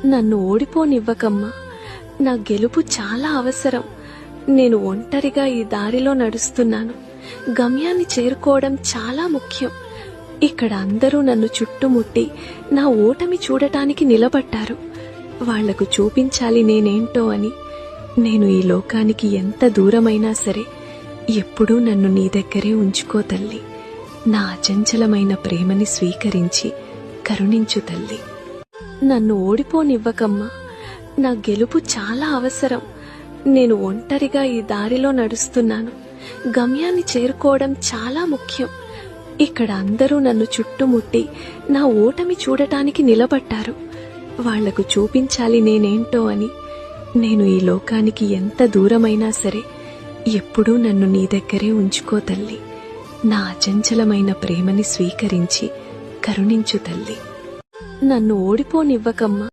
నన్ను ఓడిపోనివ్వకమ్మా. నా గెలుపు చాలా అవసరం. నేను ఒంటరిగా ఈ దారిలో నడుస్తున్నాను. గమ్యాన్ని చేరుకోవడం చాలా ముఖ్యం. ఇక్కడ అందరూ నన్ను చుట్టుముట్టి నా ఓటమి చూడటానికి నిలబడ్డారు. వాళ్లకు చూపించాలి నేనేంటో అని. నేను ఈ లోకానికి ఎంత దూరమైనా సరే ఎప్పుడూ నన్ను నీ దగ్గరే ఉంచుకో తల్లి. నా అచంచలమైన ప్రేమని స్వీకరించి కరుణించు తల్లి. నన్ను ఓడిపోనివ్వకమ్మా. నా గెలుపు చాలా అవసరం. నేను ఒంటరిగా ఈ దారిలో నడుస్తున్నాను. గమ్యాన్ని చేరుకోవడం చాలా ముఖ్యం. ఇక్కడ అందరూ నన్ను చుట్టుముట్టి నా ఓటమి చూడటానికి నిలబడ్డారు. వాళ్లకు చూపించాలి నేనేంటో అని. నేను ఈ లోకానికి ఎంత దూరమైనా సరే ఎప్పుడూ నన్ను నీ దగ్గరే ఉంచుకో తల్లి. నా అచంచలమైన ప్రేమని స్వీకరించి కరుణించు తల్లి. నన్ను ఓడిపోనివ్వకమ్మా.